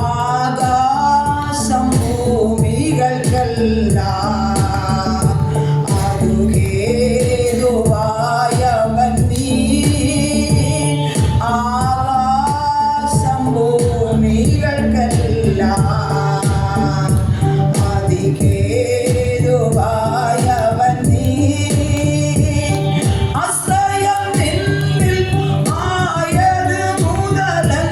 ആകാശം ഭൂമികൾക്കെല്ലാം അതുകേതുവായവൻ നീ. ആകാശം ഭൂമികൾക്കെല്ലാം അതികേതുവായവൻ നീ. ആശ്രയം നിന്നിൽ ആയത് മുതലൻ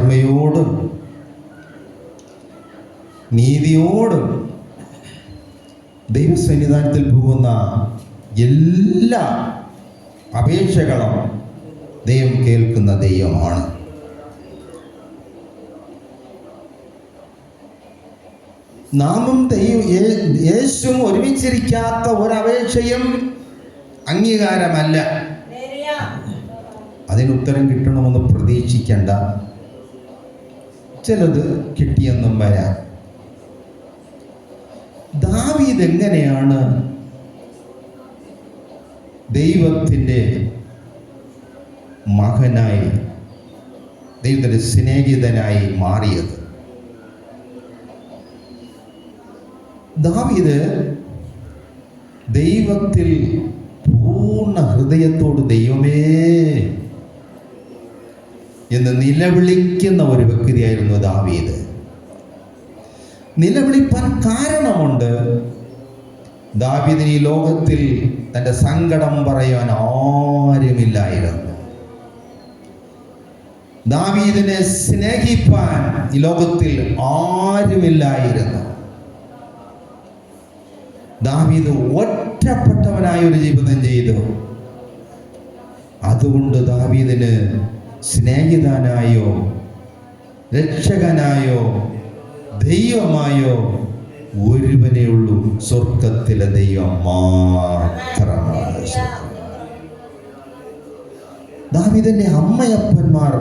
താഴ്മയോടും നീതിയോടും ദൈവസന്നിധാനത്തിൽ പോകുന്ന എല്ലാ അപേക്ഷകളും ദൈവം കേൾക്കുന്ന ദൈവമാണ്. നാമും യേശുവും ഒരുമിച്ചിരിക്കാത്ത ഒരപേക്ഷയും അംഗീകാരമല്ല. അതിനുത്തരം കിട്ടണമെന്ന് പ്രതീക്ഷിക്കേണ്ട. ചിലത് കിട്ടിയെന്നും വരാം. ദാവീദ് എങ്ങനെയാണ് ദൈവത്തിൻ്റെ മകനായി, ദൈവത്തിൻ്റെ സ്നേഹിതനായി മാറിയത്? ദാവീദ് ദൈവത്തിൽ പൂർണ്ണ ഹൃദയത്തോട് ദൈവമേ എന്ന് നിലവിളിക്കുന്ന ഒരു വ്യക്തിയായിരുന്നു ദാവീദ്. നിലവിളിപ്പാൻ കാരണമുണ്ട്. ദാവീദിന് ഈ ലോകത്തിൽ തൻ്റെ സങ്കടം പറയാൻ ആരുമില്ലായിരുന്നു. ദാവീദിനെ സ്നേഹിപ്പാൻ ഈ ലോകത്തിൽ ആരുമില്ലായിരുന്നു. ദാവീദ് ഒറ്റപ്പെട്ടവനായ ഒരു ജീവിതം ചെയ്തു. അതുകൊണ്ട് ദാവീദിന് സ്നേഹിതനായോ രക്ഷകനായോ ദൈവമായോ ഒരുവനേ ഉള്ളൂ, സ്വർഗത്തിലെ ദൈവം മാത്രമാണ്. ദാവീദിന്റെ അമ്മയപ്പന്മാർ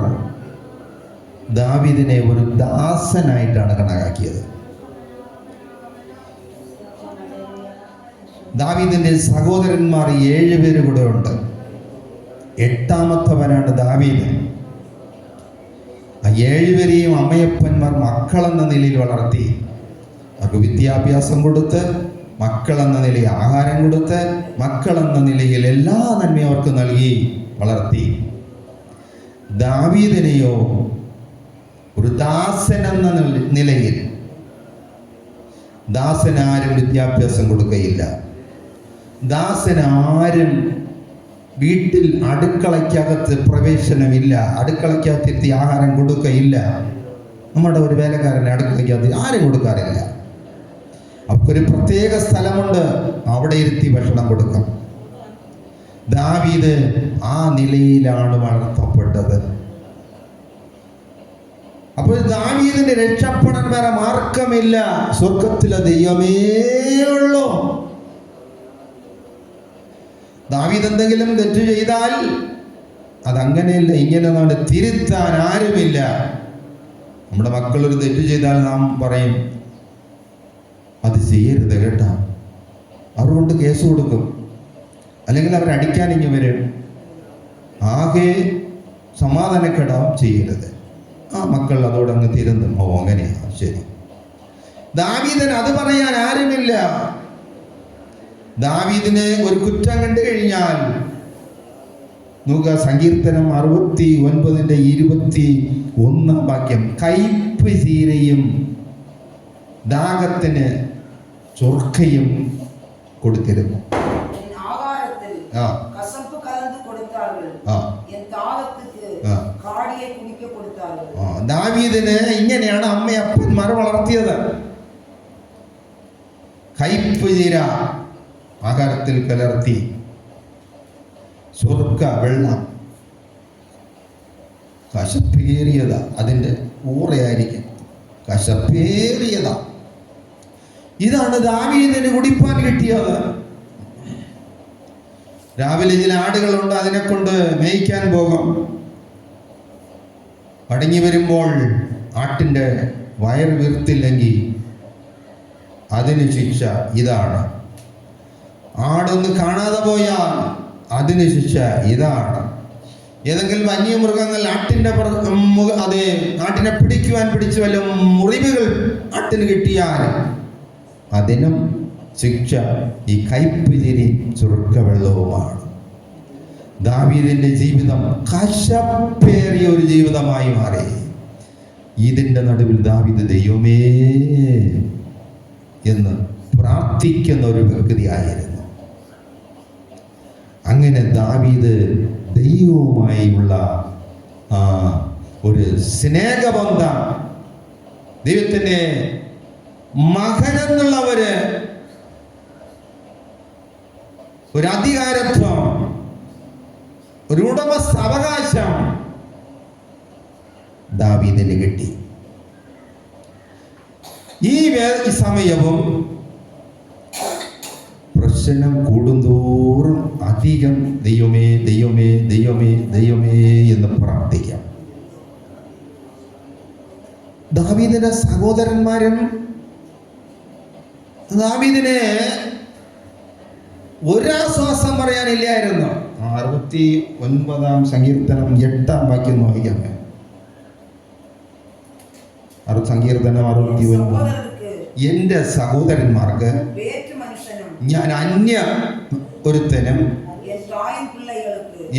ദാവീദിനെ ഒരു ദാസനായിട്ടാണ് കണക്കാക്കിയത്. ദാവീദിന്റെ സഹോദരന്മാർ 7 പേര് കൂടെ ഉണ്ട്. 8ാമത്തവനാണ് ദാവീദ്. ആ 7 പേരെയും അമ്മയപ്പന്മാർ മക്കളെന്ന നിലയിൽ വളർത്തി. അവർക്ക് വിദ്യാഭ്യാസം കൊടുത്ത്, മക്കളെന്ന നിലയിൽ ആഹാരം കൊടുത്ത്, മക്കളെന്ന നിലയിൽ എല്ലാ നന്മയും അവർക്ക് നൽകി വളർത്തി. ദാവീദിനെയോ ഒരു ദാസനെന്ന നിലയിൽ, ദാസനാരും വിദ്യാഭ്യാസം കൊടുക്കുകയില്ല. ദാസനാരും വീട്ടിൽ അടുക്കളയ്ക്കകത്ത് പ്രവേശനമില്ല, അടുക്കളയ്ക്കകത്തെത്തി ആഹാരം കൊടുക്കുകയില്ല. നമ്മുടെ ഒരു വേലക്കാരനെ അടുക്കളയ്ക്കകത്ത് ആരും കൊടുക്കാറില്ല. അവർക്കൊരു പ്രത്യേക സ്ഥലമുണ്ട്, അവിടെ ഇരുത്തി ഭക്ഷണം കൊടുക്കാം. ദാവീദ് ആ നിലയിലാണ് വളർത്തപ്പെട്ടത്. അപ്പോൾ ദാവീദിന്റെ രക്ഷപ്പെടാൻ വേറെ മാർഗമില്ല, സ്വർഗത്തിലെ ദൈവമേ ഉള്ളൂ. ദാവീദ് എന്തെങ്കിലും തെറ്റ് ചെയ്താൽ അതങ്ങനെയല്ല, ഇങ്ങനെ നമ്മുടെ തിരുത്താൻ ആരുമില്ല. നമ്മുടെ മക്കൾ ഒരു തെറ്റ് ചെയ്താൽ നാം പറയും അത് ചെയ്യരുത് കേട്ടാ, അവരുകൊണ്ട് കേസ് കൊടുക്കും, അല്ലെങ്കിൽ അവരടിക്കാൻ ഇങ്ങ് വരും. ആകെ സമാധാനക്കേടാവും, ചെയ്യരുത്. ആ മക്കൾ അതോടങ്ങ് തിരുന്നും. ഓ അങ്ങനെയാ, ശരി. ദാവീദിന് അത് പറയാൻ ആരുമില്ല. ദാവീദിന് ഒരു കുറ്റം കണ്ടു കഴിഞ്ഞാൽ നോക്കുക, സങ്കീർത്തനം 69:21 വാക്യം, കയ്പ് ചീരയും ദാഹത്തിന് ചൊർക്കയും കൊടുത്തിരുന്നു. ദാവീദിന് ഇങ്ങനെയാണ് അമ്മയപ്പന്മാർ വളർത്തിയത്. കയ്പ് ചീര ആഹാരത്തിൽ കലർത്തി, സ്വർഗ വെള്ളം, കശപ്പേറിയതാ, അതിൻ്റെ ഊറയായിരിക്കും, കശപ്പേറിയതാ. ഇതാണ് ദാവീദിന് കുടിപ്പാൻ കിട്ടിയത്. രാവിലെ ചില ആടുകളുണ്ട്, അതിനെ കൊണ്ട് മേയ്ക്കാൻ പോകും. മടങ്ങി വരുമ്പോൾ ആട്ടിൻ്റെ വയറ് വീർത്തില്ലെങ്കിൽ അതിന് ശിക്ഷ ഇതാണ്. ആടൊന്ന് കാണാതെ പോയാൽ അതിന് ശിക്ഷ ഇതാണ്. ഏതെങ്കിലും വന്യമൃഗങ്ങൾ ആട്ടിനെ പിടിച്ച് വല്ല മുറിവുകൾ ആട്ടിന് കിട്ടിയാൽ അതിനും ശിക്ഷ ഈ കയ്പ് ചിരി ചുരുക്കവെള്ളവുമാണ്. ദാവീദിന്റെ ജീവിതം കശപ്പേറിയ ഒരു ജീവിതമായി മാറി. ഇതിൻ്റെ നടുവിൽ ദാവീദ് ദൈവമേ എന്ന് പ്രാർത്ഥിക്കുന്ന ഒരു വ്യക്തിയായിരുന്നു. അങ്ങനെ ദാവീദ് ദൈവവുമായുള്ള ഒരു സ്നേഹബന്ധം, ദൈവത്തിന്റെ മകനെന്നുള്ളവര് ഒരു അധികാരത്വം, ഒരു ഉടമസ്ഥ അവകാശം ദാവീദിന് കിട്ടി. ഈ സമയവും പ്രശ്നം കൂടുന്തോറും അധികം ദൈവമേ ദൈവമേ ദൈവമേ ദൈവമേ എന്ന് പ്രാർത്ഥിക്കാം. ദാവീദിന്റെ സഹോദരന്മാരും ദാവീദിനെ ഒരാശ്വാസം പറയാനില്ലായിരുന്നു. 69 സങ്കീർത്തനം 8 വാക്യം വായിക്കാമേ. സങ്കീർത്തനം 69. എന്റെ സഹോദരന്മാർക്ക് ഞാൻ അന്യ ഒരുത്തനും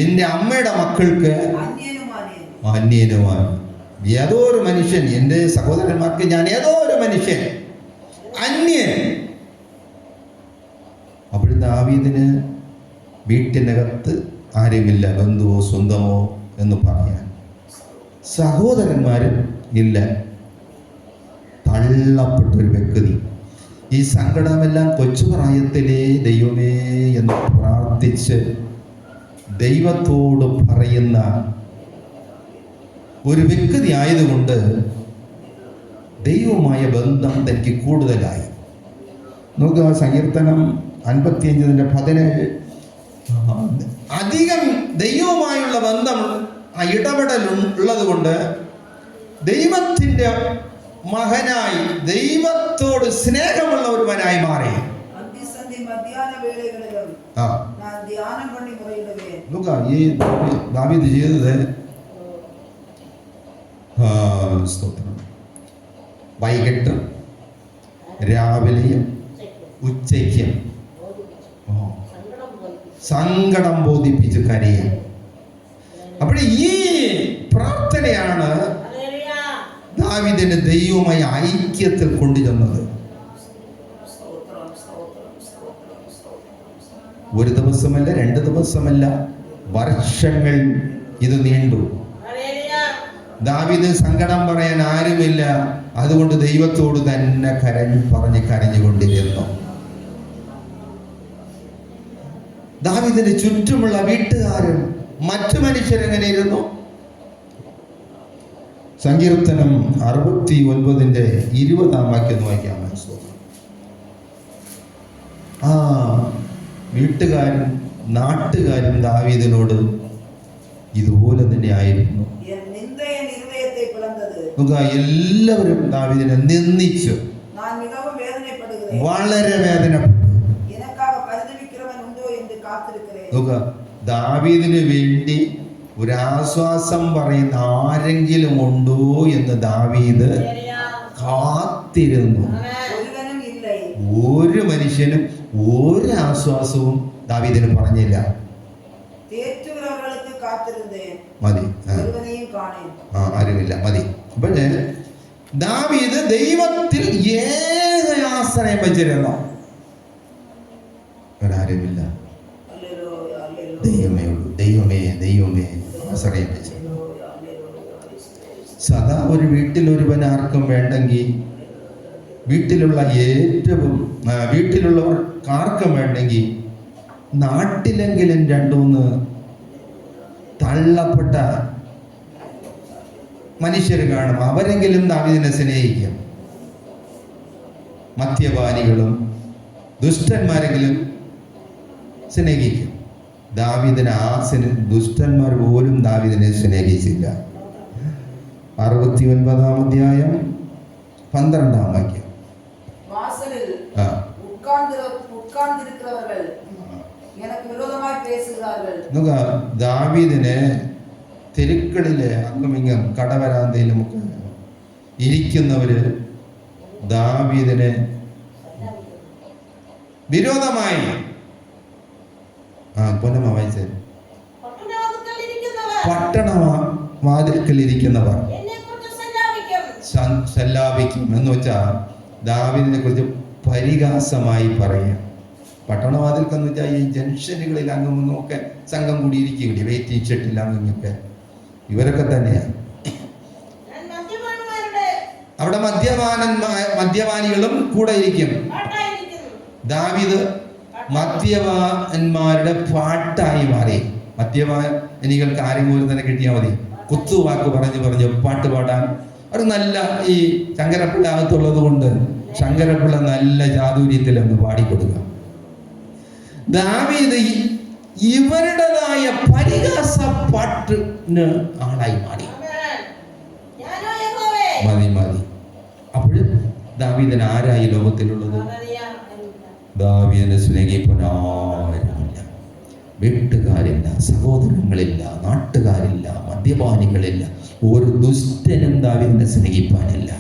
എന്റെ അമ്മയുടെ മക്കൾക്ക് അന്യനുമാണ്. ഏതോ ഒരു മനുഷ്യൻ, എൻ്റെ സഹോദരന്മാർക്ക് ഞാൻ ഏതോ ഒരു മനുഷ്യൻ അന്യൻ. അപ്പോൾ ദാവീദിന് വീട്ടിനകത്ത് ആരുമില്ല, ബന്ധുവോ സ്വന്തമോ എന്ന് പറയാൻ. സഹോദരന്മാരും ഇല്ല. തള്ളപ്പെട്ടൊരു വ്യക്തി. ഈ സങ്കടമെല്ലാം കൊച്ചുപ്രായത്തിലേ ദൈവമേ എന്ന് പ്രാർത്ഥിച്ച് ദൈവത്തോട് പറയുന്ന ഒരു വ്യക്തി ആയതുകൊണ്ട് ദൈവവുമായ ബന്ധം തനിക്ക് കൂടുതലായി. നോക്കുക, സങ്കീർത്തനം 55:17. അധികം ദൈവവുമായുള്ള ബന്ധം, ഇടപെടൽ ഉള്ളത് കൊണ്ട് ദൈവത്തിൻ്റെ മകനായി, ദൈവത്തോട് സ്നേഹമുള്ള ഒരുവനായി മാറി. ഈ ദാവീദ് ചെയ്തത് വൈകിട്ടും രാവിലെയും ഉച്ചയ്ക്കും സങ്കടം ബോധിപ്പിച്ച് കരയാൻ. അപ്പോൾ ഈ പ്രാർത്ഥനയാണ് ദാവീദിനെ ദൈവവുമായി ഐക്യത്തിൽ കൊണ്ടുചെന്നത്. ഒരു ദിവസമല്ല, 2 ദിവസമല്ല, വർഷങ്ങൾ ഇത് നീണ്ടു. ദാവീദിന് സങ്കടം പറയാൻ ആരുമില്ല. അതുകൊണ്ട് ദൈവത്തോട് തന്നെ കരഞ്ഞുകൊണ്ടിരുന്നു. ദാവീദിന് ചുറ്റുമുള്ള വീട്ടുകാരും മറ്റു മനുഷ്യരെങ്ങനെ ഇരുന്നു? സങ്കീർത്തനം 69:20 വാക്യം വായിക്കാം. ആ വീട്ടുകാരും നാട്ടുകാരും ദാവീദിനോട് ഇതുപോലെ തന്നെ ആയിരുന്നു. എല്ലാവരും ദാവീദിനെ നിന്ദിച്ചു, വളരെ വേദനപ്പെട്ടു. ദാവീദിന് വേണ്ടി ഒരാശ്വാസം പറയുന്ന ആരെങ്കിലും ഉണ്ടോ എന്ന് ദാവീദ് കാത്തിരുന്നു. ഒരു മനുഷ്യനും ഒരു ആശ്വാസവും ദാവീദിന് പറഞ്ഞില്ല. മതി, ആരുമില്ല, മതി. അപ്പോഴേ ദാവീദ് ദൈവത്തിൽ ഏക ആശ്രയം വെച്ചിരുന്നു. ആരുമില്ല, ദൈവമേ ഉള്ളൂ, ദൈവമേ ദൈവമേ ആശ്രയം വെച്ചു. സദാ ഒരു വീട്ടിലൊരുവൻ ആർക്കും വേണ്ടെങ്കിൽ, വീട്ടിലുള്ളവർക്ക് ആർക്കും വേണ്ടെങ്കിൽ, നാട്ടിലെങ്കിലും 2-3 തള്ളപ്പെട്ട മനുഷ്യർ കാണും. അവരെങ്കിലും ദാവീദിനെ സ്നേഹിക്കും. മദ്യപാനികളും ദുഷ്ടന്മാരെങ്കിലും സ്നേഹിക്കും. ദാവീദിനെ ദുഷ്ടന്മാർ പോലും ദാവീദിനെ സ്നേഹിച്ചില്ല. 69-ാം അധ്യായം 12-ാം വാക്യം. ദാവീദിനെ തെരുക്കളിലെ അങ്ങുമിങ്ങും കടവരാന്തയിലും ഒക്കെ ഇരിക്കുന്നവര് ദാവീദിനെ വിരോധമായി പട്ടണവാതിൽക്കൽ ഇരിക്കുന്നവർ സല്ലാപിക്കും എന്ന് വെച്ചാൽ ദാവീദിനെ കുറിച്ച് പരിഹാസമായി പറയാം. പട്ടണവാതിൽക്കെന്ന് വെച്ചാൽ ഈ ജംഗ്ഷനുകളിൽ അങ്ങുമൊക്കെ സംഘം കൂടിയിരിക്കുകയില്ലേ, വെയിറ്റിംഗ് ഷെഡിൽ അങ്ങുമൊക്കെ ഇവരൊക്കെ തന്നെയാണ്. അവിടെ മദ്യപാനികളും കൂടെ ഇരിക്കും. ദാവീദ് മദ്യപാന്മാരുടെ പാട്ടായി മാറി. മദ്യപാനികൾക്ക് ആരെങ്കിലും തന്നെ കിട്ടിയാൽ മതി, കുത്തുവാക്ക് പറഞ്ഞു പാട്ട് പാടാൻ. ഒരു നല്ല ഈ ശങ്കരപ്പിള്ള അകത്തുള്ളത് കൊണ്ട് ശങ്കരപ്പിള്ള നല്ല ചാതുര്യത്തിൽ അങ്ങ് പാടിക്കൊടുക്കുക. ദാവീദ് ഇവരുടേതായ പരിഹാസ പാട്ടിന് ആളായി മാറി. മതി. അപ്പോൾ ദാവീദിന് ആരായി ലോകത്തിലുള്ളത്? ദാവീദിനെ സ്നേഹിപ്പനാരുമില്ല. വീട്ടുകാരില്ല, സഹോദരങ്ങളില്ല, നാട്ടുകാരില്ല, മദ്യപാനികളില്ല, ഒരു ദുഷ്ടനും ദാവീദിനെ സ്നേഹിപ്പാനില്ല.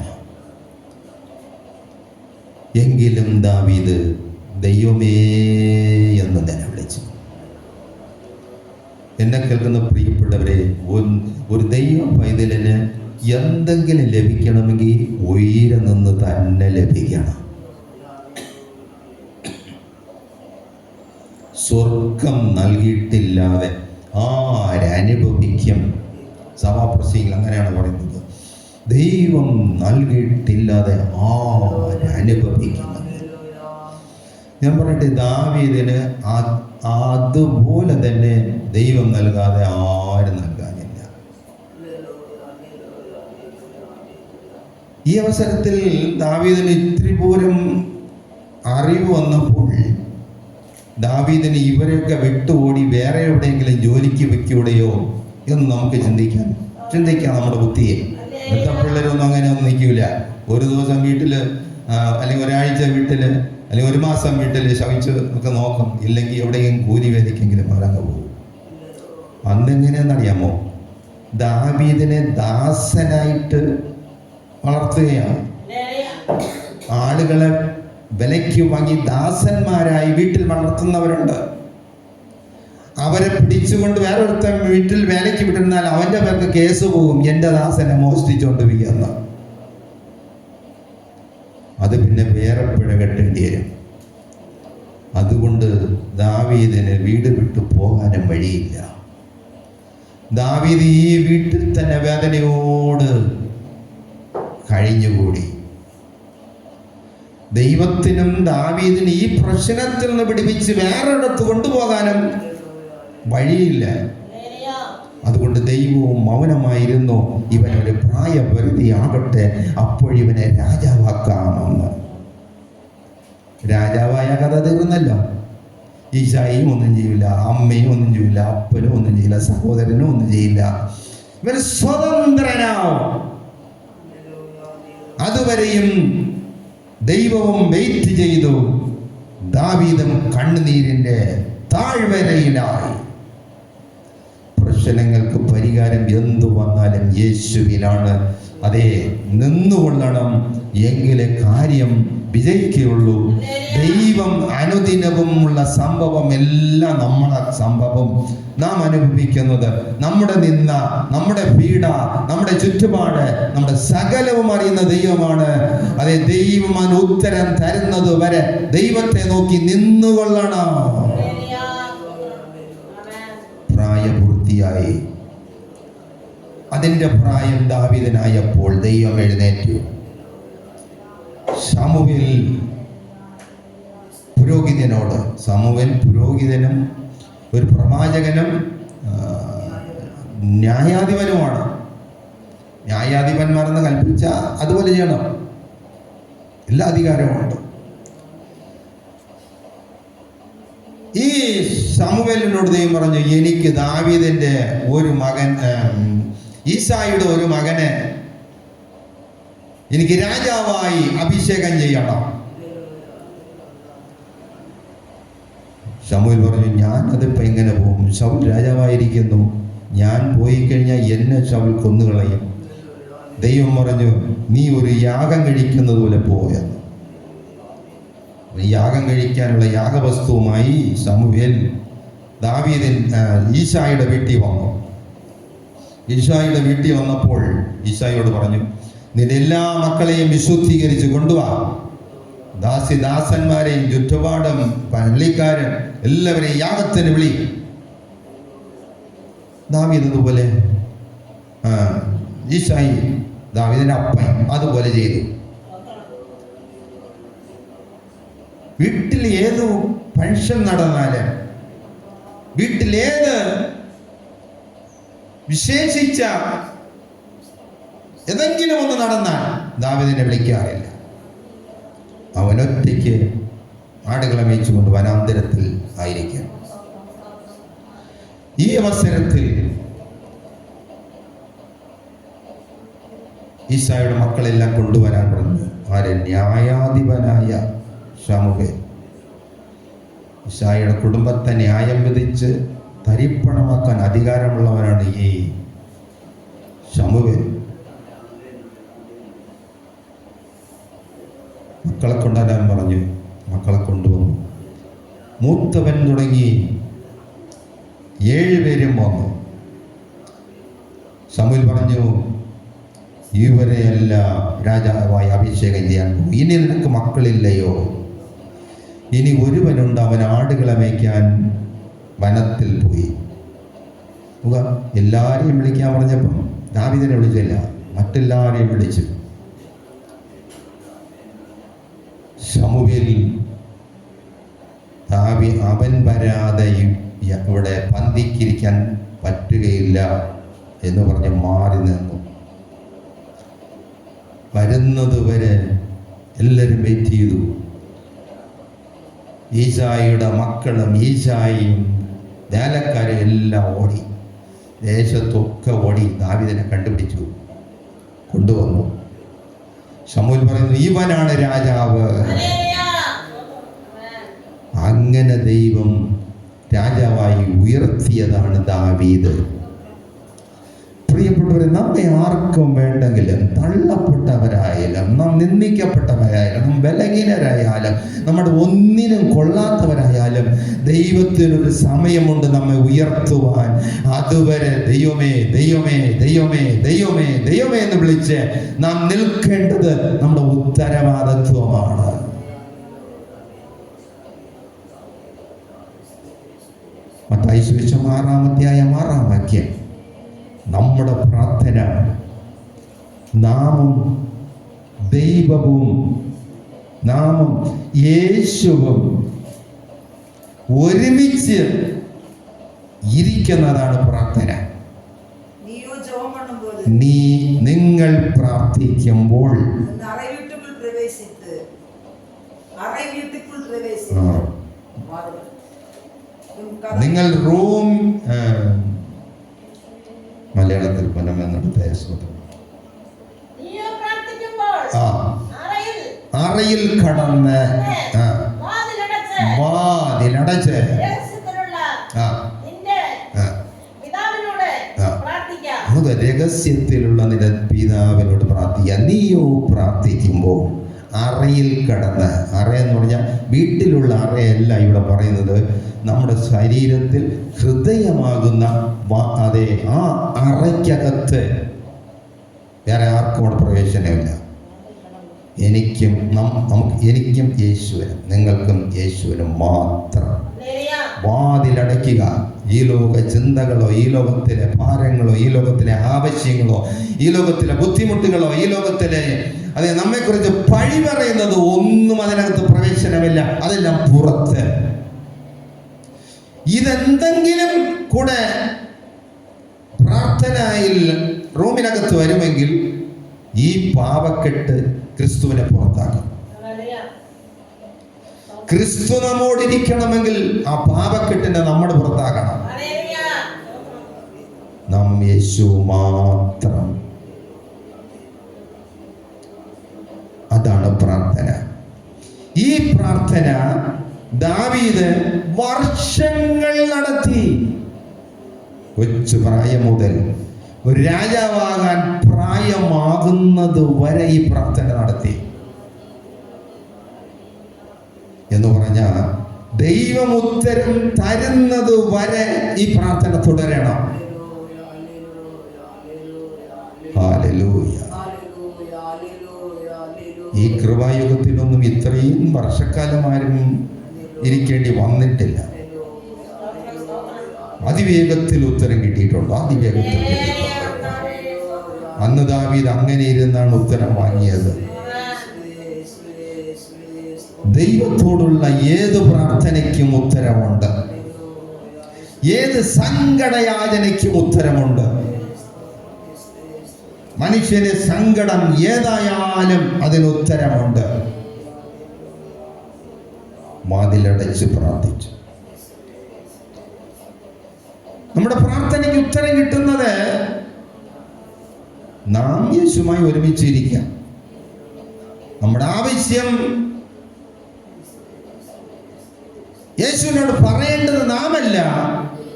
എങ്കിലും ദാവീദ് ദൈവമേ എന്ന് നിലവിളിച്ചു. എന്നെ കേൾക്കുന്ന പ്രിയപ്പെട്ടവരെ, ഒരു ദൈവ പൈതലിന് എന്തെങ്കിലും ലഭിക്കണമെങ്കിൽ ഉയരെ നിന്ന് തന്നെ ലഭിക്കണം. സ്വർഗം നൽകിയിട്ടില്ലാതെ ആരനുഭവിക്കും? സഭാപ്രസംഗികൾ അങ്ങനെയാണ് പറയുന്നത്. ദൈവം നൽകിയിട്ടില്ലാതെ ആരനുഭവിക്കുന്നത്? ഞാൻ പറയട്ടെ, ദാവീദിന് അതുപോലെ തന്നെ ദൈവം നൽകാതെ ആരും നൽകാനില്ല. ഈ അവസരത്തിൽ ദാവീദിന് ഇത്തിരി പോലും അറിവ് വന്നപ്പോൾ ദാവീദിന് ഇവരെയൊക്കെ വിട്ടുകൂടി വേറെ എവിടെയെങ്കിലും ജോലിക്ക് വെക്കൂടെയോ എന്ന് നമുക്ക് ചിന്തിക്കാം നമ്മുടെ ബുദ്ധിയെ. ഇന്നത്തെ പിള്ളേരൊന്നും അങ്ങനെ ഒന്നും നിൽക്കില്ല. ഒരു ദിവസം വീട്ടിൽ അല്ലെങ്കിൽ ഒരാഴ്ച വീട്ടിൽ അല്ലെങ്കിൽ ഒരു മാസം വീട്ടിൽ ശവിച്ച് ഒക്കെ നോക്കും. ഇല്ലെങ്കിൽ എവിടെയെങ്കിലും കൂലി വേദിക്കെങ്കിലും അവരങ്ങ് പോകും. അന്നെങ്ങനെയാണെന്നറിയാമോ? ദാവീദിനെ ദാസനായിട്ട് വളർത്തുകയാണ്. ആളുകളെ വിലയ്ക്ക് വാങ്ങി ദാസന്മാരായി വീട്ടിൽ വളർത്തുന്നവരുണ്ട്. അവരെ പിടിച്ചുകൊണ്ട് വേറൊരുത്തൻ വീട്ടിൽ വേലയ്ക്ക് വിട്ടിരുന്നാൽ അവന്റെ പേർക്ക് കേസ് പോകും, എൻ്റെ ദാസനെ മോഷ്ടിച്ചുകൊണ്ട് വീഴുന്ന. അത് പിന്നെ വേറെ പിഴ കെട്ടേണ്ടി വരും. അതുകൊണ്ട് ദാവീദിന് വീട് വിട്ടു പോകാനും വഴിയില്ല. ദാവീദ് ഈ വീട്ടിൽ തന്നെ വേദനയോട് കഴിഞ്ഞുകൂടി. ദൈവത്തിനും ദാവീദിന് ഈ പ്രശ്നത്തിൽ നിന്ന് പിടിപ്പിച്ച് വേറൊരിടത്ത് കൊണ്ടുപോകാനും വഴിയില്ല. അതുകൊണ്ട് ദൈവവും മൗനമായിരുന്നു. ഇവനൊരു പ്രായപരിധി ആകട്ടെ, അപ്പോഴിവനെ രാജാവാക്കാമെന്ന്. രാജാവായ കഥ തീർന്നല്ലോ. ഈശായും ഒന്നും ചെയ്യില്ല, അമ്മയും ഒന്നും ചെയ്യില്ല, അപ്പനും ഒന്നും ചെയ്യില്ല, സഹോദരനും ഒന്നും ചെയ്യില്ല. ഇവൻ സ്വതന്ത്രനാവും. അതുവരെയും ദൈവവും വെയിറ്റ് ചെയ്തു. ദാവീദും കണ്ണുനീരിന്റെ താഴ്വരയിലായി. പ്രശ്നങ്ങൾക്ക് പരിഹാരം എന്തു വന്നാലും യേശുവിലാണ്. അതേ, നിന്നുകൊള്ളണം, എങ്കിലേ കാര്യം വിജയിക്കുകയുള്ളൂ. ദൈവം അനുദിനവും ഉള്ള സംഭവം എല്ലാം നമ്മളെ സംഭവം നാം അനുഭവിക്കുന്നത്, നമ്മുടെ നിന്ന, നമ്മുടെ പീഡ, നമ്മുടെ ചുറ്റുപാട്, നമ്മുടെ സകലവും അറിയുന്ന ദൈവമാണ്. അതേ, ദൈവം അതിന് ഉത്തരം തരുന്നത് വരെ ദൈവത്തെ നോക്കി നിന്നുകൊള്ളണം. പ്രായപൂർത്തിയായി. അതിൻ്റെ പ്രായം ദാവീദിനായപ്പോൾ ദൈവം എഴുന്നേറ്റു. ശമൂവേൽ പുരോഹിതനും ഒരു പ്രവാചകനും ന്യായാധിപനുമാണ്. ന്യായാധിപന്മാരെന്ന് കൽപ്പിച്ച അതുപോലെ ചെയ്യണം. എല്ലാ അധികാരവുമുണ്ട്. ഈ ശമൂവേലിനോട് ദൈവം പറഞ്ഞു, എനിക്ക് ദാവീദിന്റെ ഒരു മകൻ, ഈസായുടെ ഒരു മകനെ എനിക്ക് രാജാവായി അഭിഷേകം ചെയ്യണം. ശമൂവേൽ പറഞ്ഞു, ഞാൻ അതിപ്പോ എങ്ങനെ പോകും? ശൗൽ രാജാവായിരിക്കുന്നു, ഞാൻ പോയി കഴിഞ്ഞാൽ എന്നെ ശൗൽ കൊന്നുകളയും. ദൈവം പറഞ്ഞു, നീ ഒരു യാഗം കഴിക്കുന്നത് പോലെ പോയെന്ന്. യാഗം കഴിക്കാനുള്ള യാഗവസ്തുവുമായി ശമൂവേൽ ഈശായുടെ വീട്ടിൽ വന്നു. ഈശായുടെ വീട്ടിൽ വന്നപ്പോൾ ഈശായോട് പറഞ്ഞു, നിന്റെ എല്ലാ മക്കളെയും വിശുദ്ധീകരിച്ച് കൊണ്ടുവാ, ദാസന്മാരെയും ചുറ്റുപാടും പള്ളിക്കാരൻ എല്ലാവരെയും യാഗത്തിന് വിളി. ദാവീദ് അതുപോലെ ഈശായി ദാവീദിന്റെ അപ്പൻ അതുപോലെ ചെയ്തു. വീട്ടിൽ ഏത് ഫംഗ്ഷൻ നടന്നാല്, വീട്ടിലേത് വിശേഷിച്ച ഏതെങ്കിലും ഒന്ന് നടന്നാൽ ദാവീദിനെ വിളിക്കാറില്ല. അവനൊറ്റയ്ക്ക് ആടുകളെ മേയിച്ചുകൊണ്ട് വനാന്തരത്തിൽ ആയിരിക്കും. ഈ അവസരത്തിൽ ഈശായുടെ മക്കളെല്ലാം കൊണ്ടുവരാൻ പറഞ്ഞു. ആരെ? ന്യായാധിപനായ ശമൂവേൽ. ഈശായുടെ കുടുംബത്തെ ന്യായം വിധിച്ച് തരിപ്പണമാക്കാൻ അധികാരമുള്ളവനാണ് ഈ ശമൂവേൽ. മക്കളെ കൊണ്ടുവരാൻ പറഞ്ഞു. മക്കളെ കൊണ്ടുവന്നു. മൂത്തവൻ തുടങ്ങി 7 പേരും വന്നു. ശമൂവേൽ പറഞ്ഞു, ഇവരെയെല്ലാം രാജാവായി അഭിഷേകം ചെയ്യാൻ പോകും. ഇനി നിനക്ക് മക്കളില്ലയോ? ഇനി ഒരുവനുണ്ട്, അവൻ ആടുകളെ മേയ്ക്കാൻ വനത്തിൽ പോയി. എല്ലാവരെയും വിളിക്കാൻ പറഞ്ഞപ്പം ദാവീദിനെ വിളിച്ചില്ല, മറ്റെല്ലാവരെയും വിളിച്ചു. ശമൂവേൽ അവൻ വരാതെ ഇവിടെ പന്തിക്കിരിക്കാൻ പറ്റുകയില്ല എന്ന് പറഞ്ഞ് മാറി നിന്നു. വരുന്നത് വരെ എല്ലാവരും വെയിറ്റ് ചെയ്തു. ഈശായിയുടെ മക്കളും ഈശായിയും വേലക്കാരും എല്ലാം ഓടി, ദേശത്തൊക്കെ ഓടി ദാവീദിനെ കണ്ടുപിടിച്ചു, കൊണ്ടുവന്നു. ശമൂവേൽ പറയുന്നു, ഇവനാണ് രാജാവ്. അങ്ങനെ ദൈവം രാജാവായി ഉയർത്തിയതാണ് ദാവീദ്. പ്രിയപ്പെട്ടവരെ, നമ്മെ ആർക്കും വേണ്ടെങ്കിലും, തള്ളപ്പെട്ടവരായാലും, നാം നിന്ദിക്കപ്പെട്ടവരായാലും, ബലഹീനരായാലും, നമ്മുടെ ഒന്നിനും കൊള്ളാത്തവരായാലും, ദൈവത്തിനൊരു സമയമുണ്ട് നമ്മെ ഉയർത്തുവാൻ. അതുവരെ ദൈവമേ ദൈവമേ ദൈവമേ ദൈവമേ ദൈവമേ എന്ന് വിളിച്ച് നാം നിൽക്കേണ്ടത് നമ്മുടെ ഉത്തരവാദിത്വമാണ്. മത്തായി സുവിശേഷം 6-ാം അധ്യായം 6-ാം വാക്യം. നമ്മുടെ പ്രാർത്ഥന നാമും ദൈവവും നാമും യേശുവും ഒരുമിച്ച് ഇരിക്കുന്നതാണ് പ്രാർത്ഥന. നിങ്ങൾ പ്രാർത്ഥിക്കുമ്പോൾ നിങ്ങൾ റൂം മലയാളത്തിൽ പനമെന്നെടുത്ത അറയിൽ കടന്ന് വാതിലടച്ച് രഹസ്യത്തിലുള്ള നിന്റെ പിതാവിനോട് പ്രാർത്ഥിക്കുക. നീയോ പ്രാർത്ഥിക്കുമ്പോൾ അറയിൽ കടന്ന്, അറയെന്ന് പറഞ്ഞാൽ വീട്ടിലുള്ള അറയല്ല ഇവിടെ പറയുന്നത്, നമ്മുടെ ശരീരത്തിൽ ഹൃദയമാകുന്ന അതെ ആ അറയ്ക്കകത്ത് വേറെ ആർക്കും അവിടെ പ്രവേശനമില്ല. എനിക്കും യേശുവിനും നിങ്ങൾക്കും യേശുവിനും മാത്രം. വാതിലടയ്ക്കുക. ഈ ലോക ചിന്തകളോ, ഈ ലോകത്തിലെ ഭാരങ്ങളോ, ഈ ലോകത്തിലെ ആവശ്യങ്ങളോ, ഈ ലോകത്തിലെ ബുദ്ധിമുട്ടുകളോ, ഈ ലോകത്തിലെ അതെ നമ്മെക്കുറിച്ച് പഴി പറയുന്നത് ഒന്നും അതിനകത്ത് പ്രവേശനമില്ല. അതെല്ലാം പുറത്ത്. ഇതെന്തെങ്കിലും കൂടെ പ്രാർത്ഥനയിൽ റൂമിനകത്ത് വരുമെങ്കിൽ ഈ പാപക്കെട്ട് ക്രിസ്തുവിനെ പുറത്താക്കും. ക്രിസ്തു നമ്മോടിരിക്കണമെങ്കിൽ ആ പാപക്കെട്ടിനെ നമ്മൾ പുറത്താക്കണം. നാം യേശു മാത്രം. അതാണ് പ്രാർത്ഥന. ഈ പ്രാർത്ഥന ദാവീദ് വർഷങ്ങൾ നടത്തി. കൊച്ചു പ്രായം മുതൽ ഒരു രാജാവാകാൻ പ്രായമാകുന്നത് വരെ ഈ പ്രാർത്ഥന നടത്തി. എന്ന് പറഞ്ഞാൽ ദൈവം ഉത്തരം തരുന്നത് വരെ ഈ പ്രാർത്ഥന തുടരണം. ഹല്ലേലൂയ. ഈ കൃപായുഗത്തിലൊന്നും ഇത്രയും വർഷക്കാലം ആരും ഇരിക്കേണ്ടി വന്നിട്ടില്ല. അതിവേഗത്തിൽ ഉത്തരം കിട്ടിയിട്ടുണ്ട്. അതിവേഗത്തിൽ അന്ന് ദാവീദ് അങ്ങനെ ഇരുന്നാണ് ഉത്തരം വാങ്ങിയത്. ദൈവത്തോടുള്ള ഏത് പ്രാർത്ഥനയ്ക്കും ഉത്തരമുണ്ട്, ഏത് സങ്കടയാചനയ്ക്കും ഉത്തരമുണ്ട്. മനുഷ്യന്റെ സങ്കടം ഏതായാലും അതിന് ഉത്തരമുണ്ട്. വാതിലടച്ച് പ്രാർത്ഥിച്ചു. നമ്മുടെ പ്രാർത്ഥനയ്ക്ക് ഉത്തരം കിട്ടുന്നത് നാം യേശുവുമായി ഒരുമിച്ചിരിക്കാം. നമ്മുടെ ആവശ്യം യേശുവിനോട് പറയേണ്ടത് നാമല്ല,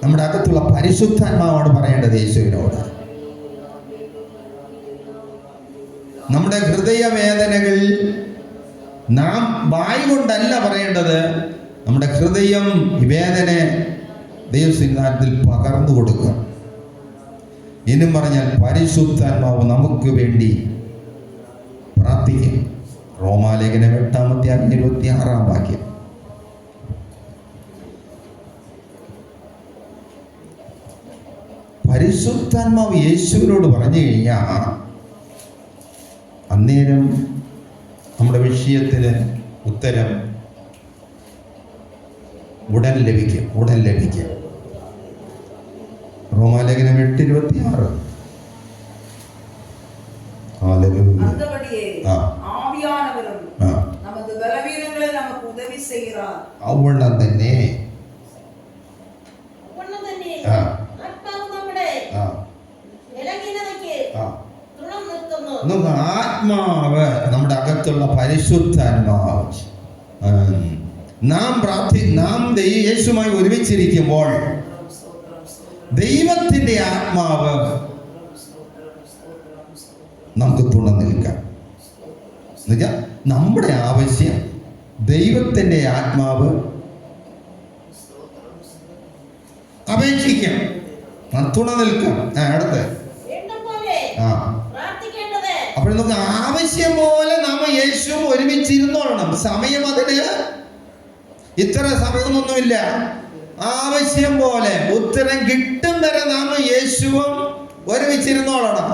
നമ്മുടെ അകത്തുള്ള പരിശുദ്ധാത്മാവാണ് പറയേണ്ടത് യേശുവിനോട്. നമ്മുടെ ഹൃദയവേദനകൾ നാം വായ് കൊണ്ടല്ല പറയേണ്ടത്, നമ്മുടെ ഹൃദയം വേദന ദൈവസിംഹാസനത്തിൽ പകർന്നു കൊടുക്കുക. ഇനും പറഞ്ഞാൽ പരിശുദ്ധാത്മാവ് നമുക്ക് വേണ്ടി പ്രാർത്ഥിക്കും. റോമാലേഖനം 8-26 വാക്യം. പരിശുദ്ധാത്മാവ് യേശുവിനോട് പറഞ്ഞു കഴിഞ്ഞാൽ അന്നേരം നമ്മുടെ വിഷയത്തിന് ഉത്തരം ഉടൻ ലഭിക്കും. റോമാലേഖനം 8:26. അവണ്ണം തന്നെ ആത്മാവ്, നമ്മുടെ അകത്തുള്ള പരിശുദ്ധാത്മാവ്, നാം യേശുമായി ഒരുമിച്ചിരിക്കുമ്പോൾ ദൈവത്തിന്റെ ആത്മാവ് നമുക്ക് തുണ നിൽക്കാം. എന്നുവെച്ചാൽ നമ്മുടെ ആവശ്യം ദൈവത്തിന്റെ ആത്മാവ് അപേക്ഷിക്കാം, തുണ നിൽക്കാം. അടുത്ത് അപ്പോൾ നമുക്ക് ആവശ്യം പോലെ നാം യേശു ഒരുമിച്ചിരുന്നോളണം. സമയം അതിന് ഇത്ര സമയമൊന്നുമില്ല. ആവശ്യം പോലെ ഉത്തരം കിട്ടും വരെ നാം യേശുവും ഒരുമിച്ചിരുന്നോളണം.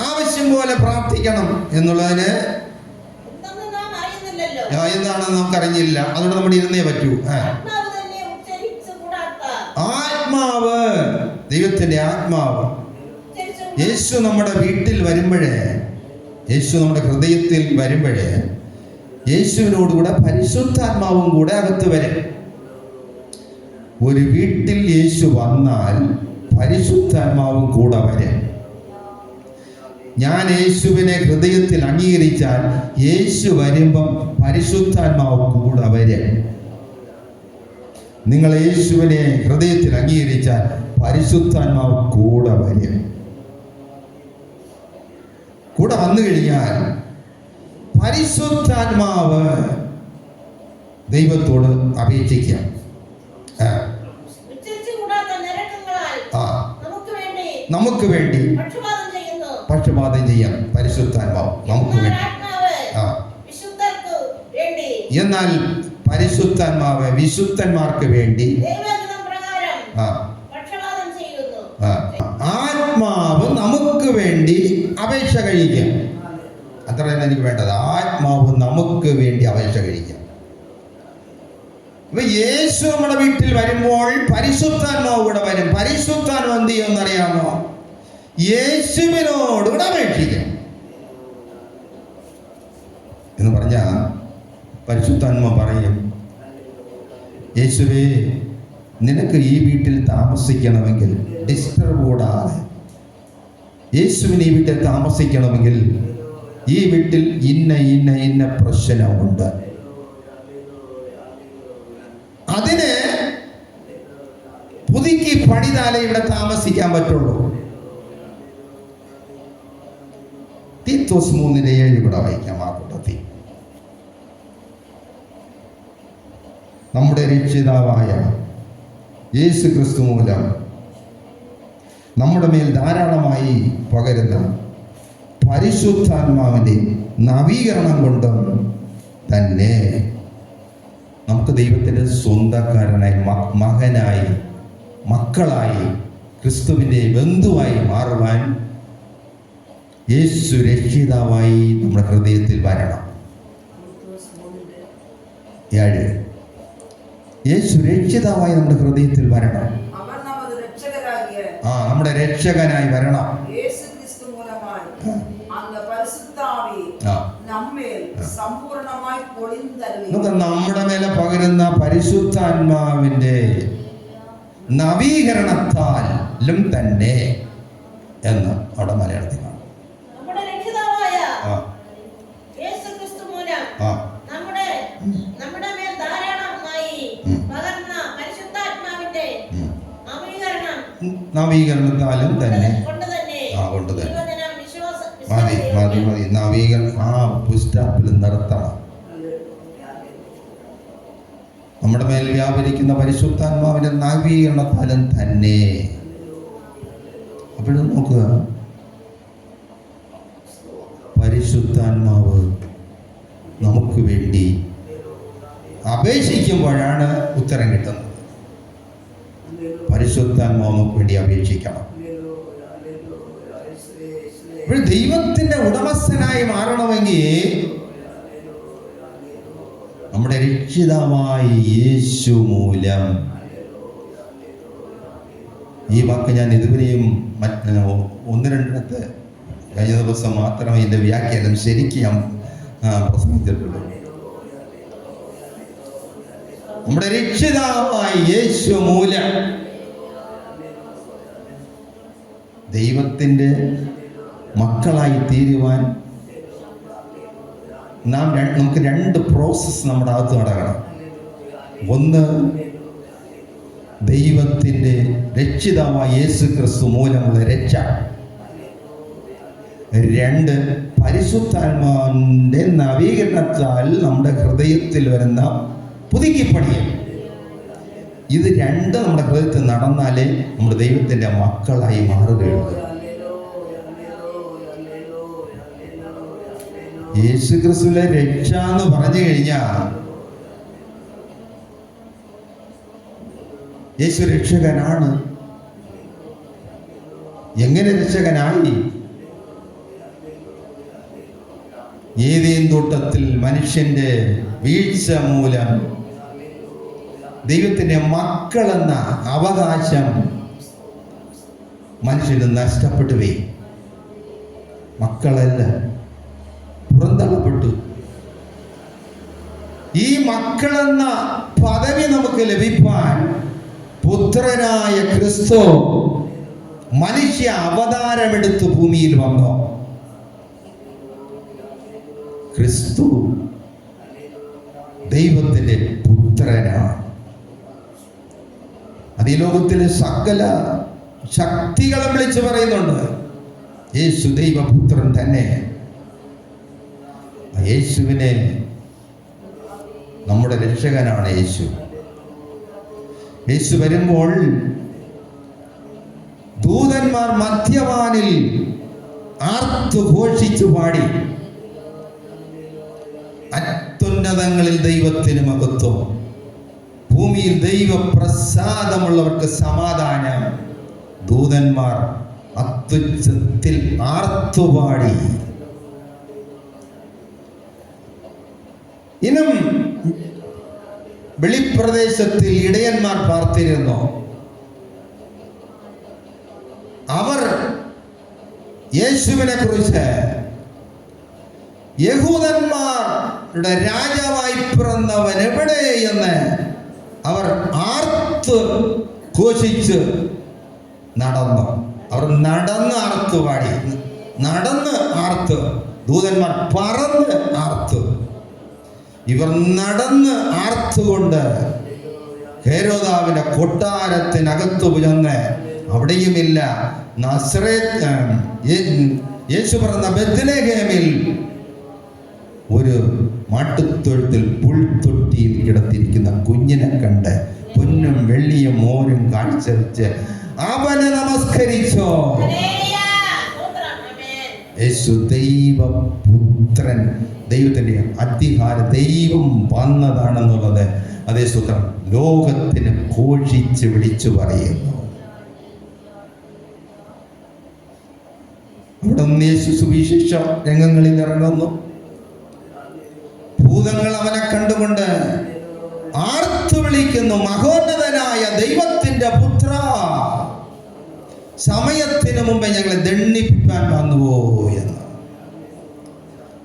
ആവശ്യം പോലെ പ്രാർത്ഥിക്കണം എന്നുള്ളതിന് എന്താണെന്ന് നമുക്കറിഞ്ഞില്ല. അതുകൊണ്ട് നമ്മൾ ഇരുന്നേ പറ്റൂ. ആത്മാവ്, ദൈവത്തിന്റെ ആത്മാവ് യേശു നമ്മുടെ വീട്ടിൽ വരുമ്പോഴേ, യേശു നമ്മുടെ ഹൃദയത്തിൽ വരുമ്പോഴേ യേശുവിനോടുകൂടെ പരിശുദ്ധാത്മാവും കൂടെ അകത്ത് വരും. ഒരു വീട്ടിൽ യേശു വന്നാൽ പരിശുദ്ധാത്മാവും കൂടെ വരും. ഞാൻ യേശുവിനെ ഹൃദയത്തിൽ അംഗീകരിച്ചാൽ യേശു വരുമ്പം പരിശുദ്ധാത്മാവ് കൂടെ വരും. നിങ്ങൾ യേശുവിനെ ഹൃദയത്തിൽ അംഗീകരിച്ചാൽ പരിശുദ്ധാത്മാവ് കൂടെ വരും. കൂടെ വന്നു കഴിഞ്ഞാൽ പരിശുദ്ധാത്മാവ് ദൈവത്തോട് അപേക്ഷിക്കാം. നമുക്ക് വേണ്ടി പക്ഷപാതം ചെയ്യാം പരിശുദ്ധാത്മാവ് നമുക്ക് വേണ്ടി. എന്നാൽ പരിശുദ്ധാത്മാവ് വിശുദ്ധന്മാർക്ക് വേണ്ടി ആത്മാവ് നമുക്ക് വേണ്ടി അപേക്ഷ കഴിക്കാം. അത്രയാണ് എനിക്ക് വേണ്ടത്. ആത്മാവ് നമുക്ക് വേണ്ടി അപേക്ഷ കഴിക്കാം. അപ്പൊ യേശു നമ്മുടെ വീട്ടിൽ വരുമ്പോൾ പരിശുദ്ധാത്മാവ് കൂടെ വരും. പരിശുദ്ധാത്മാവ് എന്ത് ചെയ്യുമെന്നറിയാമോ? യേശുവിനോട് കൂടെ അപേക്ഷിക്കാം എന്ന് പറഞ്ഞാൽ പരിശുദ്ധാത്മാവ് പറയും, യേശുവേ, നിനക്ക് ഈ വീട്ടിൽ താമസിക്കണമെങ്കിൽ ഡിസ്റ്റർബ് കൂടാതെ, യേശുവിന് ഈ വീട്ടിൽ താമസിക്കണമെങ്കിൽ ഈ വീട്ടിൽ ഇന്ന പ്രശ്നമുണ്ട്, അതിന് പുതുക്കി പണിതാലേ ഇവിടെ താമസിക്കാൻ പറ്റുള്ളൂ. തീത്തോസ് 3:7 ഇവിടെ വായിക്കാം. ആ കൂട്ടത്തിൽ നമ്മുടെ രക്ഷിതാവായ യേശു ക്രിസ്തു മൂലം നമ്മുടെ മേൽ ധാരാളമായി പകരുന്ന പരിശുദ്ധാത്മാവിൻ്റെ നവീകരണം കൊണ്ടും തന്നെ നമുക്ക് ദൈവത്തിൻ്റെ സ്വന്തക്കാരനായി, മകനായി, മക്കളായി, ക്രിസ്തുവിൻ്റെ ബന്ധുവായി മാറുവാൻ യേശു രക്ഷിതാവായി നമ്മുടെ ഹൃദയത്തിൽ വരണം. 7 യേശു രക്ഷിതാവായി നമ്മുടെ ഹൃദയത്തിൽ വരണം. നമ്മുടെ രക്ഷകനായി വരണം. നമ്മുടെ മേലെ പകരുന്ന പരിശുദ്ധാത്മാവിന്റെ നവീകരണത്താലും തന്നെ എന്ന് അവിടെ മലയാളത്തിൽ കാണും. നവീകരണത്താലും തന്നെ കൊണ്ട് തന്നെ മതി നവീകരണം പുസ്റ്റാപ്പിൽ നിർത്തണം. നമ്മുടെ മേൽ വ്യാപരിക്കുന്ന പരിശുദ്ധാത്മാവിന്റെ നവീകരണത്താലും തന്നെ. അപ്പോഴും നോക്കുക, പരിശുദ്ധാത്മാവ് നമുക്ക് വേണ്ടി അപേക്ഷിക്കുമ്പോഴാണ് ഉത്തരം കിട്ടുന്നത്. പരിശുദ്ധാത്മാവ് നമുക്ക് വേണ്ടി അപേക്ഷിക്കണം. ദൈവത്തിന്റെ ഉടമസ്ഥനായി മാറണമെങ്കിൽ നമ്മുടെ രക്ഷിതാവായ യേശു മൂലം. ഈ വാക്ക് ഞാൻ ഇതുവരെയും 1-2 കഴിഞ്ഞ ദിവസം മാത്രമേ ഇതിന്റെ വ്യാഖ്യാനം ശരിക്കും ഞാൻ പ്രസംഗിച്ചിട്ടുള്ളൂ. നമ്മുടെ രക്ഷിതാവായ യേശു മൂലം ദൈവത്തിന്റെ മക്കളായി തീരുവാൻ നമുക്ക് 2 പ്രോസസ്സ് നമ്മുടെ അകത്ത് നടക്കണം. ഒന്ന്, ദൈവത്തിന്റെ രക്ഷിതാവായ യേശു ക്രിസ്തു മൂലമുള്ള രക്ഷ. 2, പരിശുദ്ധാത്മാവിന്റെ നവീകരണത്താൽ നമ്മുടെ ഹൃദയത്തിൽ വരുന്ന പുതുക്കിപ്പണിയൽ. ഇത് 2 നമ്മുടെ ഹൃദയത്തിൽ നടന്നാലേ നമ്മുടെ ദൈവത്തിന്റെ മക്കളായി മാറുകയുള്ളൂ. യേശു ക്രിസ്തുവിലെ രക്ഷ എന്ന് പറഞ്ഞു കഴിഞ്ഞാൽ യേശു രക്ഷകനാണ്. എങ്ങനെ രക്ഷകനായി? ഏതേൻ തോട്ടത്തിൽ മനുഷ്യന്റെ വീഴ്ച മൂലം ദൈവത്തിന്റെ മക്കളെന്ന അവകാശം മനുഷ്യന് നഷ്ടപ്പെട്ടു പോയി. മക്കളല്ല, പുറന്തള്ളപ്പെട്ടു. ഈ മക്കളെന്ന പദവി നമുക്ക് ലഭിക്കാൻ പുത്രനായ ക്രിസ്തു മനുഷ്യ അവതാരമെടുത്ത് ഭൂമിയിൽ വന്നു. ക്രിസ്തു ദൈവത്തിന്റെ പുത്രനാണ്. അത് ഈ ലോകത്തിലെ സകല ശക്തികളെ വിളിച്ചു പറയുന്നുണ്ട്, യേശു ദൈവപുത്രൻ തന്നെ. യേശുവിനെ നമ്മുടെ രക്ഷകനാണ് യേശു. യേശു വരുമ്പോൾ ദൂതന്മാർ മധ്യവാനിൽ ആർത്തുഘോഷിച്ചു പാടി, അത്യുന്നതങ്ങളിൽ ദൈവത്തിന് മഹത്വം, ഭൂമിയിൽ ദൈവപ്രസാദമുള്ളവർക്ക് സമാധാനം. ദൂതന്മാർ അത്യുച്ചത്തിൽ ആർത്തുപാടി. ഇന്നും വെളിപ്രദേശത്തിൽ ഇടയന്മാർ പാർത്തിരുന്നു. അവർ യേശുവിനെ കുറിച്ച് യഹൂദന്മാരുടെ രാജാവായി പിറന്നവൻ എവിടെ എന്ന് അവർ ആർത്ത് ഘോഷിച്ച് നടന്നു. അവർ നടന്ന് ആർത്തുപാടി, നടന്ന് ആർത്ത്. ദൂതന്മാർ പറന്ന് ആർത്ത്. ഇവർ നടന്ന് ആർത്തുകൊണ്ട് ഹേരോദാവിന്റെ കൊട്ടാരത്തിനകത്തു ചെന്ന് അവിടെയുമില്ല നസറേത്ത് യേശു പറഞ്ഞ ബെത്ലഹേമിൽ ഒരു മാട്ടുത്തൊഴുത്തിൽ പുൽത്തൊട്ടിയിൽ കിടത്തിയിരിക്കുന്ന കുഞ്ഞിനെ കണ്ട് പൊന്നും വെള്ളിയും മോരും കാഴ്ചവെച്ച് അവനെ നമസ്കരിച്ചോ. യേശു ദൈവപുത്രൻ, ദൈവത്തിന്റെ അധികാര ദൈവം വന്നതാണെന്നുള്ളത് അതേ സുഖം ലോകത്തിന് ഘോഷിച്ച് വിളിച്ചു പറയുന്നു. അവിടെ നിന്ന് യേശു സുവിശേഷ രംഗങ്ങളിൽ ഇറങ്ങുന്നു. ഭൂതങ്ങൾ അവനെ കണ്ടുകൊണ്ട് ആർത്തു വിളിക്കുന്നു, മഹോന്നതനായ ദൈവത്തിന്റെ പുത്ര, സമയത്തിന് മുമ്പേ ഞങ്ങളെ ദണ്ഡിപ്പിക്കാൻ വന്നുവോ എന്ന്.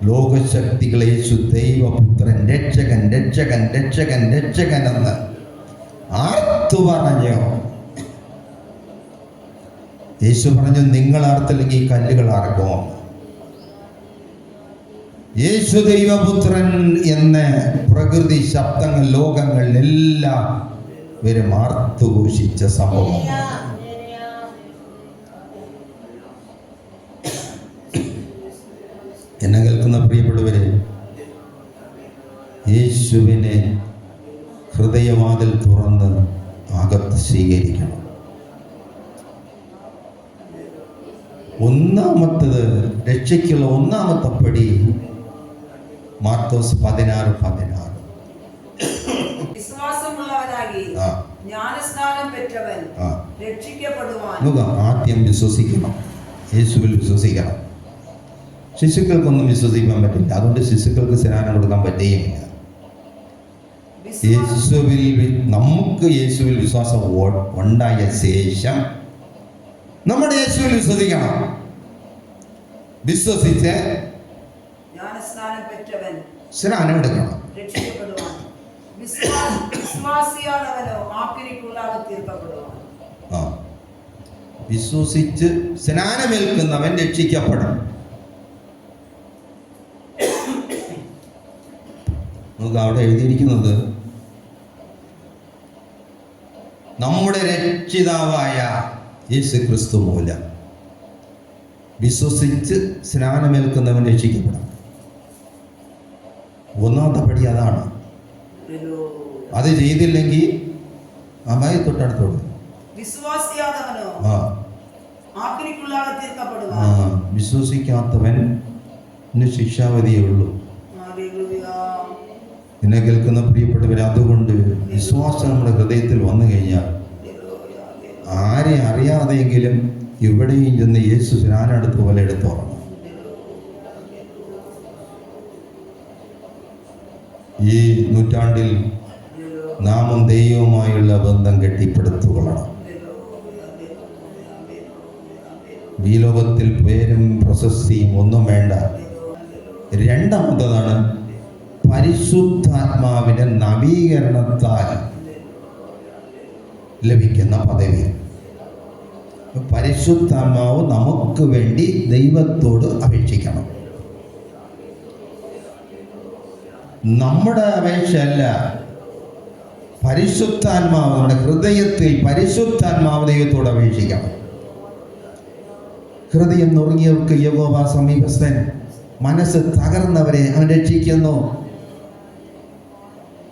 ലോകശക്തികളെ യേശു ദൈവപുത്രൻ, രക്ഷകൻ രക്ഷകൻ രക്ഷകൻ രക്ഷകൻ എന്ന് ആർത്തു പറഞ്ഞു. യേശു പറഞ്ഞു, നിങ്ങൾ ആർത്തില്ലെങ്കിൽ ഈ കല്ലുകൾ ആർക്കും. യേശു ദൈവപുത്രൻ എന്ന പ്രകൃതി ശബ്ദങ്ങൾ ലോകങ്ങളിലെല്ലാം ഇവരും ആർത്തുഘോഷിച്ച സംഭവം. എന്നെ കേൾക്കുന്ന പ്രിയപ്പെട്ടവരെ, യേശുവിനെ ഹൃദയവാതിൽ തുറന്ന് അകത്ത് സ്വീകരിക്കണം. ഒന്നാമത്തത്, രക്ഷയ്ക്കുള്ള ഒന്നാമത്തെ പടി മാർക്കോസ് 16:16. വിശ്വാസമുള്ളവനാകി ജ്ഞാനസ്നാനം പെറ്റവൻ രക്ഷിക്കപ്പെടുവാൻ. ആദ്യം വിശ്വസിക്കണം, യേശുവിൽ വിശ്വസിക്കണം. ശിശുക്കൾക്കൊന്നും വിശ്വസിക്കാൻ പറ്റില്ല, അതുകൊണ്ട് ശിശുക്കൾക്ക് സ്നാനം കൊടുക്കാൻ പറ്റുകയില്ല. നമുക്ക് യേശുവിൽ വിശ്വാസം ഉണ്ടായ ശേഷം നമ്മുടെ യേശുവിൽ വിശ്വസിക്കണം. വിശ്വസിച്ച് ജ്ഞാനസ്നാനം പെറ്റവൻ സ്നാനം എടുക്കണം. രക്ഷിക്കപ്പെടുവാൻ. വിശ്വാസിയാണവനോ ആക്കിനിക്കുള്ളാകെ തീർക്കപ്പെടുവാൻ. വിശ്വസിച്ച് സ്നാനമേൽക്കുന്നവൻ രക്ഷിക്കപ്പെടും. നമുക്ക് അവിടെ എഴുതിയിരിക്കുന്നത്, നമ്മുടെ രക്ഷിതാവായ യേശു ക്രിസ്തു മൂലം വിശ്വസിച്ച് സ്നാനമേൽക്കുന്നവൻ രക്ഷിക്കപ്പെടും. ഒന്നാമത്തെ പടി അതാണ്. അത് ചെയ്തില്ലെങ്കിൽ അമ്മായി തൊട്ടടുത്തോട് വിശ്വസിക്കാത്തവന് ശിക്ഷാവധിയേ ഉള്ളൂ. എന്നെ കേൾക്കുന്ന പ്രിയപ്പെട്ടവർ, അതുകൊണ്ട് വിശ്വാസം നമ്മുടെ ഹൃദയത്തിൽ വന്നു കഴിഞ്ഞാൽ ആരെ അറിയാതെയെങ്കിലും ഇവിടെയും ചെന്ന് യേശു സ്നാനെടുത്ത പോലെ എടുത്തോളണം. ഈ നൂറ്റാണ്ടിൽ നാമും ദൈവവുമായുള്ള ബന്ധം കെട്ടിപ്പടുത്തുകൊള്ളണം. ഈ ലോകത്തിൽ പേരും പ്രശസ്തിയും ഒന്നും വേണ്ട. രണ്ടാമത്തതാണ് പരിശുദ്ധാത്മാവിന്റെ നവീകരണത്താൽ ലഭിക്കുന്ന പദവി. പരിശുദ്ധാത്മാവ് നമുക്ക് വേണ്ടി ദൈവത്തോട് അപേക്ഷിക്കണം. നമ്മുടെ അപേക്ഷയല്ല, പരിശുദ്ധാത്മാവ് നമ്മുടെ ഹൃദയത്തിൽ, പരിശുദ്ധാത്മാവ് ദൈവത്തോട് അപേക്ഷിക്കണം. ഹൃദയം നുറുങ്ങിയവർക്ക് യഹോവ സമീപസ്ഥൻ, മനസ്സ് തകർന്നവരെ അവൻ രക്ഷിക്കുന്നു.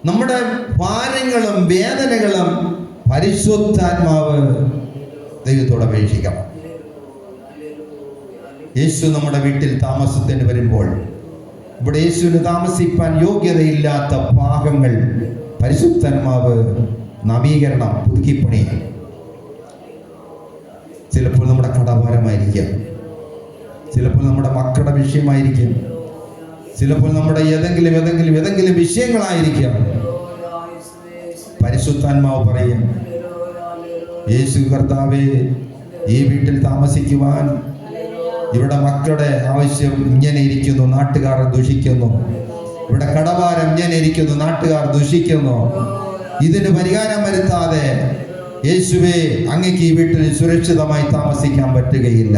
നമ്മുടെ ഭാരങ്ങളും വേദനകളും പരിശുദ്ധാത്മാവ് ദൈവത്തോട് അപേക്ഷിക്കണം. യേശു നമ്മുടെ വീട്ടിൽ താമസത്തിന് വരുമ്പോൾ ഇവിടെ യേശുവിന് താമസിപ്പാൻ യോഗ്യതയില്ലാത്ത ഭാഗങ്ങൾ പരിശുദ്ധാത്മാവ് നവീകരണം, പുതുക്കിപ്പണി. ചിലപ്പോൾ നമ്മുടെ കടഭാരമായിരിക്കും, ചിലപ്പോൾ നമ്മുടെ മക്കളുടെ വിഷയമായിരിക്കും, ചിലപ്പോൾ നമ്മുടെ ഏതെങ്കിലും വിഷയങ്ങളായിരിക്കാം. പരിശുദ്ധാത്മാവ് പറയും, യേശു കർത്താവേ, ഈ വീട്ടിൽ താമസിക്കുവാൻ ഇവിടെ മക്കളുടെ ആവശ്യം ഇങ്ങനെ ഇരിക്കുന്നു, നാട്ടുകാർ ദുഷിക്കുന്നു. ഇവിടെ കടഭാരം ഇങ്ങനെ ഇരിക്കുന്നു, നാട്ടുകാർ ദുഷിക്കുന്നു. ഇതിന് പരിഹാരം വരുത്താതെ യേശുവേ, അങ്ങക്ക് ഈ വീട്ടിൽ സുരക്ഷിതമായി താമസിക്കാൻ പറ്റുകയില്ല.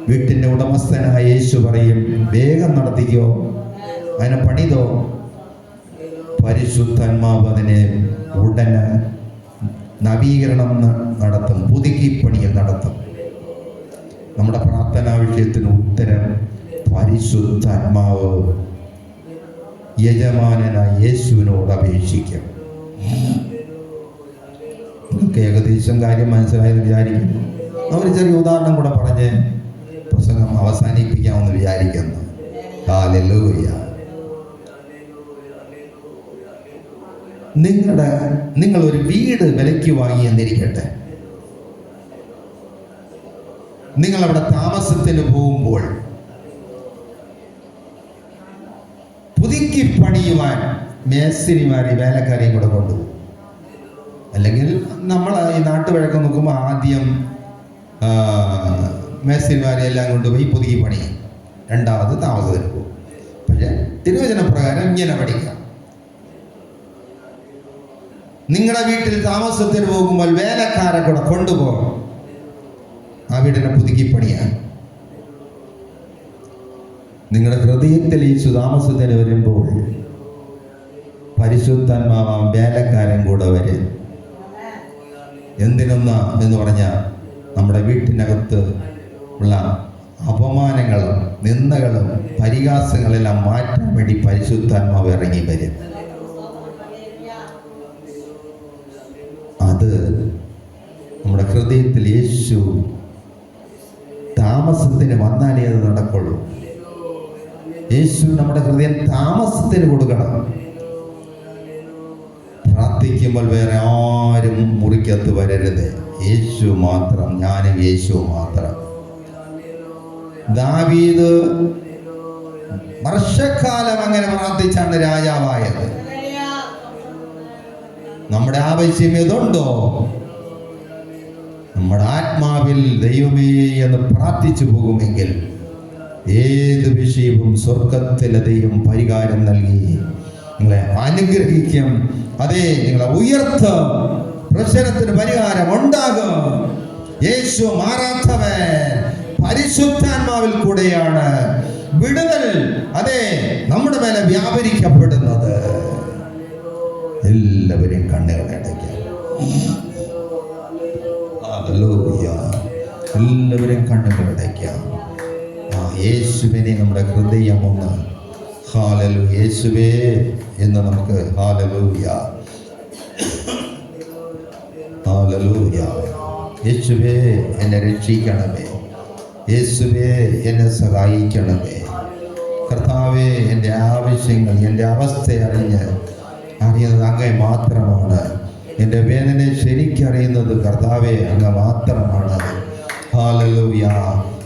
വീട്ടിന്റെ ഉടമസ്ഥനായ യേശു പറയും, വേഗം നടത്തിക്കോ, അതിനെ പണിതോ. പരിശുദ്ധാത്മാവ് അതിനെ ഉടനെ നവീകരണം നടത്തും, പുതുക്കിപ്പണിയിൽ നടത്തും. നമ്മുടെ പ്രാർത്ഥനാ വിഷയത്തിന് ഉത്തരം പരിശുദ്ധാത്മാവ് യജമാനനായ യേശുവിനോട് അപേക്ഷിക്കും. നിങ്ങൾക്ക് ഏകദേശം കാര്യം മനസ്സിലായെന്ന് വിചാരിക്കുന്നു. ഒരു ചെറിയ ഉദാഹരണം കൂടെ പറഞ്ഞ് പ്രസംഗം അവസാനിപ്പിക്കാമെന്ന് വിചാരിക്കുന്നു. ഹല്ലേലൂയ. നിങ്ങൾ ഒരു വീട് വിലയ്ക്ക് വാങ്ങി എന്നിരിക്കട്ടെ. നിങ്ങൾ അവിടെ താമസത്തിന് പോകുമ്പോൾ പുതുക്കി പണിയുവാൻ മേസ്തിരിമാരെ വേലക്കാരെയും കൂടെ കൊണ്ടുപോകും. അല്ലെങ്കിൽ നമ്മൾ ഈ നാട്ടുവഴക്കം നോക്കുമ്പോൾ ആദ്യം മേസ്തിരിമാരെ എല്ലാം കൊണ്ടുപോയി പുതുക്കി പണിയും, രണ്ടാമത് താമസത്തിന് പോകും. പക്ഷെ തിരുവചന പ്രകാരം ഇങ്ങനെ പഠിക്കാം. നിങ്ങളുടെ വീട്ടിൽ താമസത്തിന് പോകുമ്പോൾ വേലക്കാരെ കൂടെ കൊണ്ടുപോകും ആ വീടിനെ പുതുക്കി പണിയാൻ. നിങ്ങളുടെ ഹൃദയത്തിൽ ഈ സുതാമസത്തിന് വരുമ്പോൾ പരിശുദ്ധാത്മാവാം വേലക്കാരൻ കൂടെ വരും. എന്തിനൊന്ന എന്ന് പറഞ്ഞാൽ നമ്മുടെ വീട്ടിനകത്ത് ഉള്ള അപമാനങ്ങളും നിന്ദകളും പരിഹാസങ്ങളെല്ലാം മാറ്റാൻ വേണ്ടി പരിശുദ്ധാത്മാവ് ഇറങ്ങി വരും. അത് നമ്മുടെ ഹൃദയത്തിൽ യേശു താമസത്തിന് വന്നാലേ അത് നടക്കുള്ളൂ. യേശു നമ്മുടെ ഹൃദയം താമസത്തിന് കൊടുക്കണം. പ്രാർത്ഥിക്കുമ്പോൾ വേറെ ആരും മുറിക്കകത്ത് വരരുത്, യേശു മാത്രം, ഞാനും യേശു മാത്രം. ദാവീദ് വർഷക്കാലം അങ്ങനെ പ്രാർത്ഥിച്ചാണ് രാജാവായത്. നമ്മുടെ ആവശ്യം ഇതുണ്ടോ? നമ്മുടെ ആത്മാവിൽ ദൈവമേ എന്ന് പ്രാർത്ഥിച്ചു പോകുമെങ്കിൽ ഏത് വിഷയവും സ്വർഗത്തിലെ ദൈവം പരിഹാരം നൽകി നിങ്ങളെ അനുഗ്രഹിക്കും. അതെ, നിങ്ങളെ ഉയർത്തും. പ്രശ്നത്തിന് പരിഹാരം ഉണ്ടാകും. യേശു മാറാത്തവൻ, പരിശുദ്ധാത്മാവിൽ കൂടെയാണ് വിടുതൽ അതെ നമ്മുടെ മേലെ വ്യാപരിക്കപ്പെടുന്നത്. എല്ലാവരെയും കണ്ണുകളടയ്ക്കാം. എല്ലാവരെയും കണ്ണുകളടയ്ക്കാം. യേശുവിനെ നമ്മുടെ ഹൃദയം ഒന്ന് ഹല്ലേലൂയ യേശുവേ എന്ന് നമുക്ക് ഹല്ലേലൂയ ഹല്ലേലൂയ. യേശുവേ എന്നെ രക്ഷിക്കണമേ, യേശുവേ എന്നെ സഹായിക്കണമേ. കർത്താവേ, എൻ്റെ ആവശ്യങ്ങൾ, എൻ്റെ അവസ്ഥ അറിയുന്നത് അങ്ങേ മാത്രമാണ്. എൻ്റെ വേദനയെ ശരിക്കറിയുന്നത് കർത്താവേ അങ്ങ് മാത്രമാണ്. ഹല്ലേലൂയ.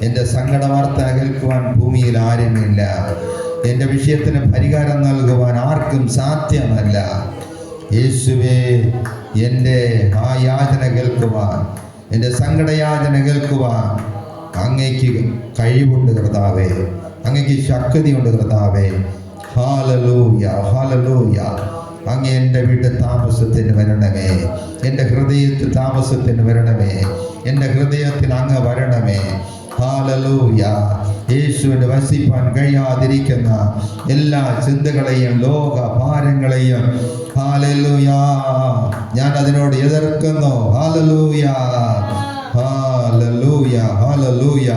എൻ്റെ സങ്കട വാർത്ത കേൾക്കുവാൻ ഭൂമിയിൽ ആരുമില്ല. എൻ്റെ വിഷയത്തിന് പരിഹാരം നൽകുവാൻ ആർക്കും സാധ്യമല്ല. യേശുവേ, എൻ്റെ ആ യാചന കേൾക്കുവാൻ, എൻ്റെ സങ്കടയാചന കേൾക്കുവാൻ അങ്ങേക്ക് കഴിവുണ്ട് കർത്താവേ, അങ്ങേക്ക് ശക്തിയുണ്ട് കർത്താവേ. Hallelujah hallelujah. അങ്ങ് എൻ്റെ വീട്ടിൽ താമസത്തിന് വരണമേ, എൻ്റെ ഹൃദയത്തിൽ താമസത്തിന് വരണമേ, എൻ്റെ ഹൃദയത്തിൽ അങ്ങ് വരണമേ. ഹല്ലേലൂയ. യേശുവിന് വസിപ്പാൻ കഴിയാതിരിക്കുന്ന എല്ലാ ചിന്തകളെയും ലോക ഭാരങ്ങളെയും ഹല്ലേലൂയ ഞാൻ അതിനോട് എതിർക്കുന്നു. Hallelujah hallelujah hallelujah.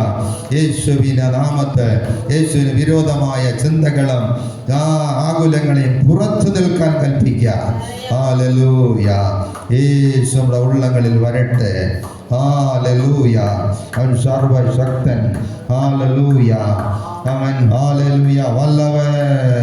യേശുവിന്റെ നാമത്തിൽ യേശുവിന് വിരോധമായ ചിന്തകളും ആകുലങ്ങളെയും പുറത്തു നിൽക്കാൻ കൽപ്പിക്കുക. ഹല്ലേലൂയ. യേശു നമ്മുടെ ഉള്ളങ്ങളിൽ വരട്ടെ. ഹല്ലേലൂയ. അവൻ സർവശക്തൻ. ഹല്ലേലൂയ. അവൻ ഹല്ലേലൂയ വല്ലവൻ.